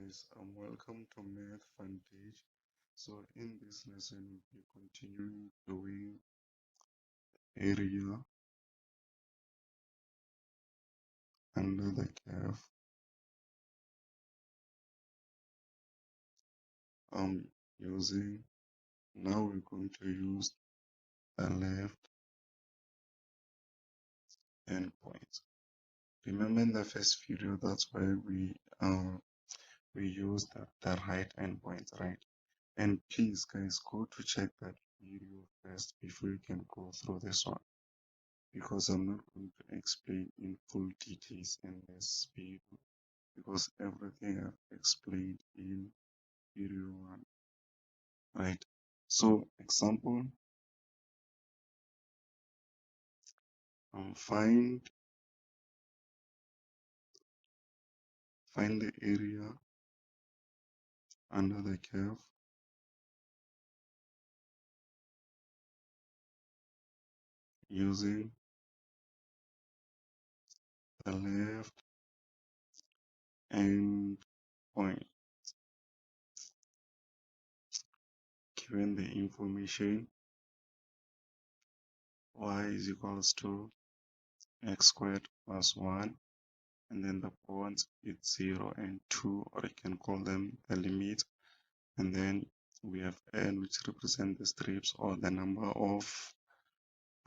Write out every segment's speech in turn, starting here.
guys, welcome to Math Vantage. So in this lesson we'll be continuing doing area under the curve using now we're going to use the left endpoint. Remember in the first video that's why we used the right endpoint, right? And please guys go to check that video first before you can go through this one, because I'm not going to explain in full details in this video, because everything I've explained in video 1, right? So example, find the area under the curve using the left end point. Given the information y is equals to x squared plus 1, and then the points it's 0 and 2, or you can call them the limit, and then we have n, which represent the strips or the number of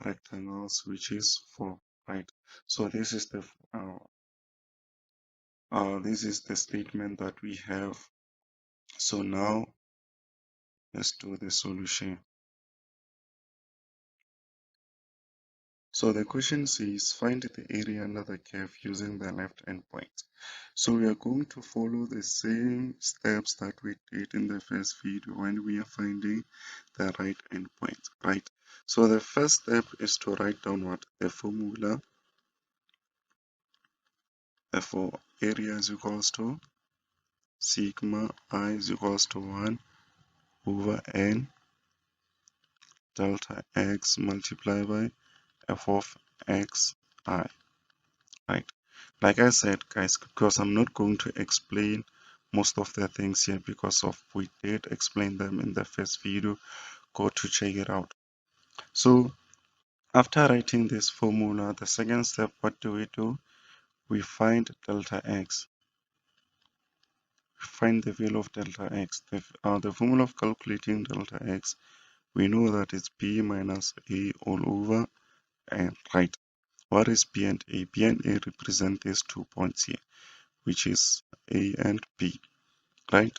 rectangles, which is 4, right? So this is the statement that we have. So now let's do the solution. So the question says find the area under the curve using the left endpoint. So we are going to follow the same steps that we did in the first video when we are finding the right endpoint, right? So the first step is to write down what the formula. Therefore area is equals to sigma I is equals to 1 over n delta x multiplied by f of x I, right? Like I said guys, because I'm not going to explain most of the things here because of we did explain them in the first video. Go to check it out. So after writing this formula, the second step, what do? We find delta x. Find the value of delta x. The formula of calculating delta x, we know that it's b minus a all over n, right? What is b and a? B and a represent these 2 points here, which is a and b, right?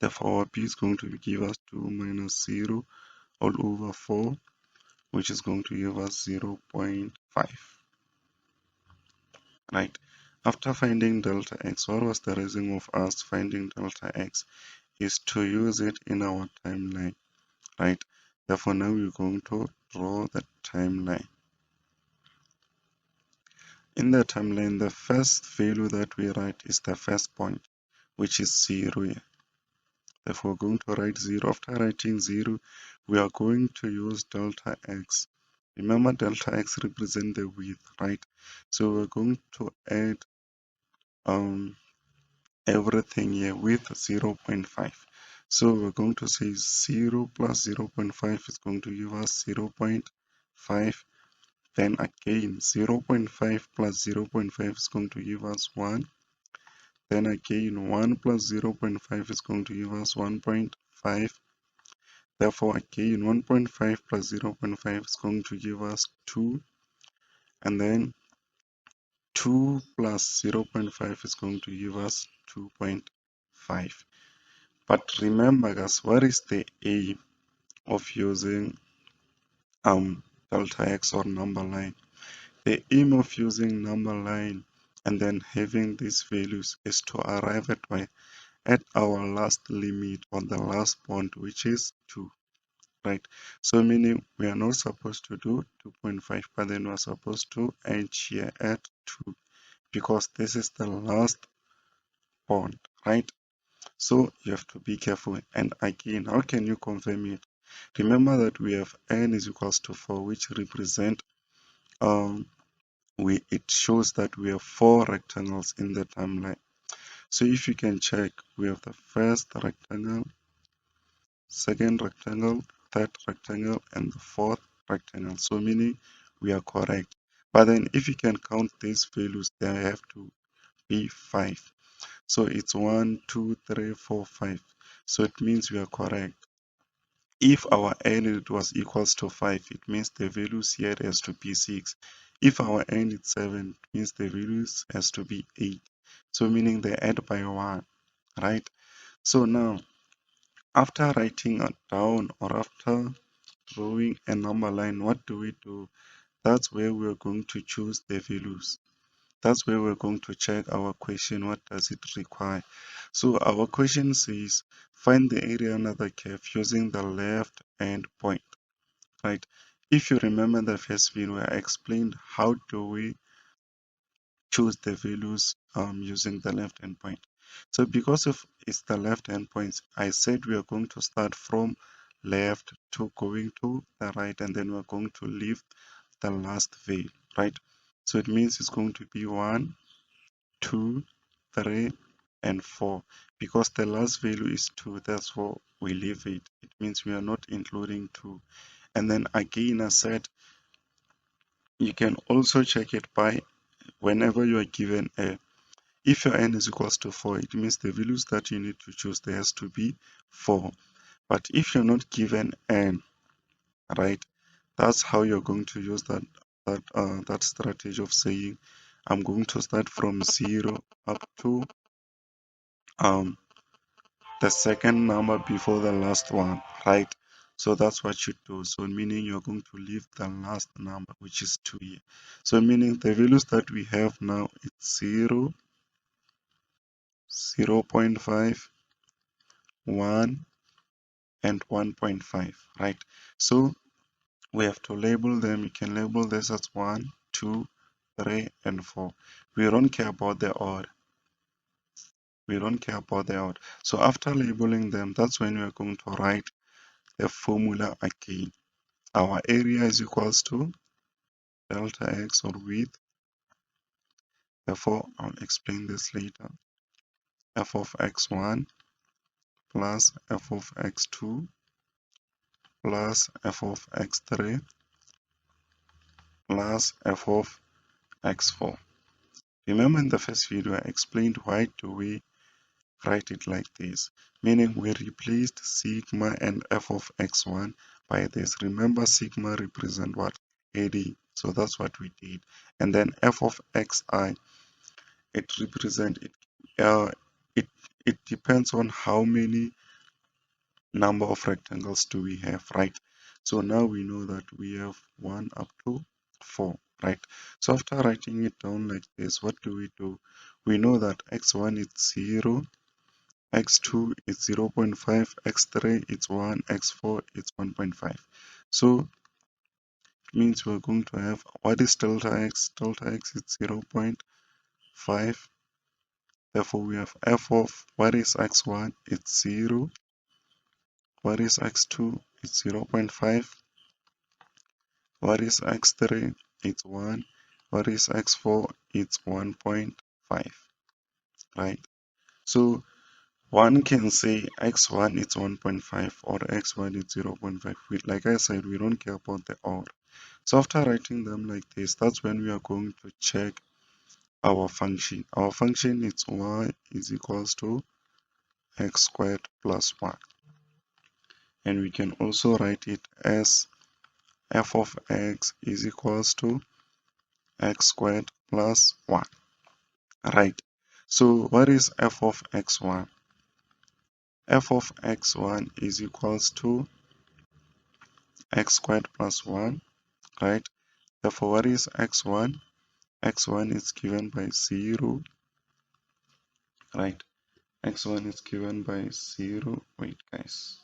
Therefore, b is going to give us 2 minus 0 all over 4, which is going to give us 0.5, right? After finding delta x, what was the reason of us finding delta x? Is to use it in our timeline, right? Therefore, now we're going to draw the timeline. In the timeline, the first value that we write is the first point, which is 0 here. Therefore, we're going to write 0. After writing 0, we are going to use delta x. Remember, delta x represents the width, right? So we're going to add everything here with 0.5. So we're going to say 0 plus 0.5 is going to give us 0.5. Then again 0.5 plus 0.5 is going to give us 1. Then again 1 plus 0.5 is going to give us 1.5. Therefore again 1.5 plus 0.5 is going to give us 2. And then 2 plus 0.5 is going to give us 2.5. But remember guys, what is the aim of using delta x or number line? The aim of using number line and then having these values is to arrive at our last limit or the last point, which is 2, right? So meaning we are not supposed to do 2.5, but then we're supposed to end here at 2, because this is the last point, right? So you have to be careful. And again, how can you confirm it? Remember that we have n is equals to 4, which represent it shows that we have 4 rectangles in the timeline. So if you can check, we have the first rectangle, second rectangle, third rectangle, and the fourth rectangle. So meaning we are correct. But then if you can count these values, they have to be 5. So it's 1, 2, 3, 4, 5. So it means we are correct. If our n it was equals to 5, it means the values here has to be 6. If our n is 7, it means the values has to be 8. So meaning they add by 1, right? So now, after writing it down or after drawing a number line, what do we do? That's where we're going to choose the values. That's where we're going to check our question. What does it require? So our question says, find the area under the curve using the left end point, right? If you remember the first video, I explained how do we choose the values using the left hand point. So because of it's the left hand points, I said we are going to start from left to going to the right, and then we're going to leave the last value, right? So it means it's going to be 1, 2, 3, and 4. Because the last value is 2, that's why we leave it. It means we are not including 2. And then again, I said you can also check it by whenever you are given a, if your n is equals to 4, it means the values that you need to choose there has to be 4. But if you're not given n, right, that's how you're going to use that strategy of saying I'm going to start from 0 up to um the second number before the last one, right? So that's what you do. So meaning you're going to leave the last number, which is 2 here. So meaning the values that we have now, it's 0, 0 0.5, 1, and 1.5, right? So we have to label them. You can label this as 1, 2, 3, and 4. We don't care about the order. We don't care about the order. So after labeling them, that's when we are going to write the formula again. Our area is equals to delta x or width. Therefore, I'll explain this later. F of x1 plus f of x2 plus f of x3 plus f of x4. Remember in the first video, I explained why do we write it like this, meaning we replaced sigma and f of x1 by this. Remember, sigma represent what? AD. So that's what we did. And then f of xi, it represent it. It it depends on how many number of rectangles do we have, right? So now we know that we have 1 up to 4, right? So after writing it down like this, what do? We know that x1 is 0, x2 is 0.5, x3 is 1, x4 is 1.5. So it means we're going to have, what is delta x? Delta x is 0.5. Therefore, we have f of, what is x1? It's 0. What is x2? It's 0.5. What is x3? It's 1. What is x4? It's 1.5, right? So one can say x1 is 1.5 or x1 is 0.5. Like I said, we don't care about the order. So after writing them like this, that's when we are going to check our function. Our function is y is equals to x squared plus 1. And we can also write it as f of x is equals to x squared plus 1. Right. So what is f of x1? F of x1 is equals to x squared plus 1, right? Therefore, what is x1? x1 is given by 0, right? x1 is given by 0. Wait, guys.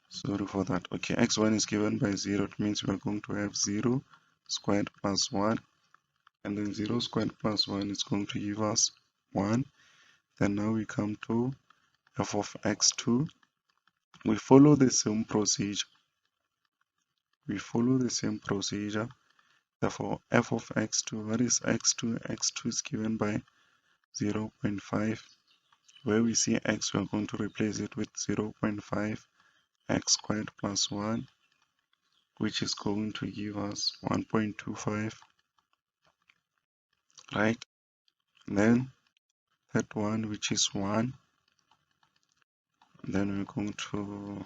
Sorry for that. Okay, x1 is given by 0. It means we're going to have 0 squared plus 1. And then 0 squared plus 1 is going to give us 1. Then now we come to f of x2. We follow the same procedure. Therefore, f of x2, what is x2? x2 is given by 0.5. Where we see x, we are going to replace it with 0.5 x squared plus 1, which is going to give us 1.25, right? Then that one, which is 1, then we're going to,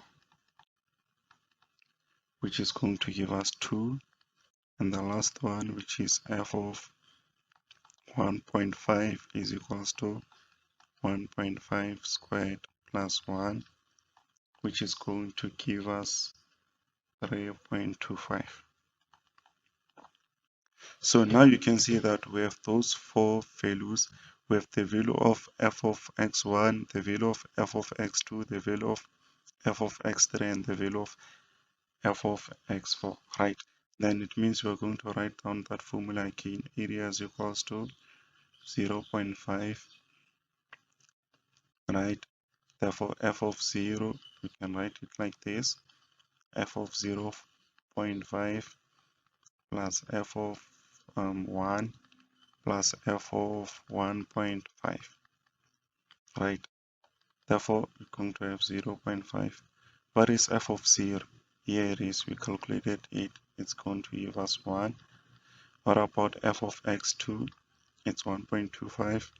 which is going to give us 2, and the last one, which is f of 1.5 is equals to 1.5 squared plus 1, which is going to give us 3.25. So now you can see that we have those four values. We have the value of f of x1, the value of f of x2, the value of f of x3, and the value of f of x4, right? Then it means we're going to write down that formula again. Area is equals to 0.5, right? Therefore, f of 0, we can write it like this. F of 0.5 plus f of 1 plus f of 1.5, right? Therefore, we're going to have 0.5. What is f of 0? Here it is, we calculated it. It's going to give us 1. What about f of x2? It's 1.25.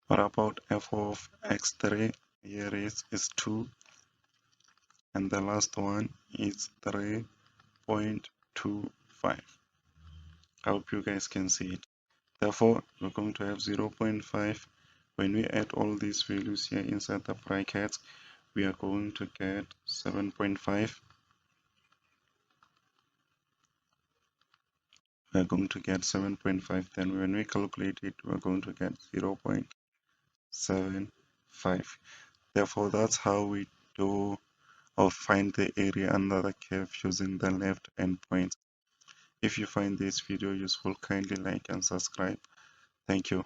What about f of x3? Here it is 2. And the last one is 3.25. I hope you guys can see it. Therefore, we're going to have 0.5. When we add all these values here inside the brackets, we are going to get 7.5. We are going to get 7.5. Then when we calculate it, we're going to get 0.75. Therefore, that's how we do or find the area under the curve using the left endpoint. If you find this video useful, kindly like and subscribe. Thank you.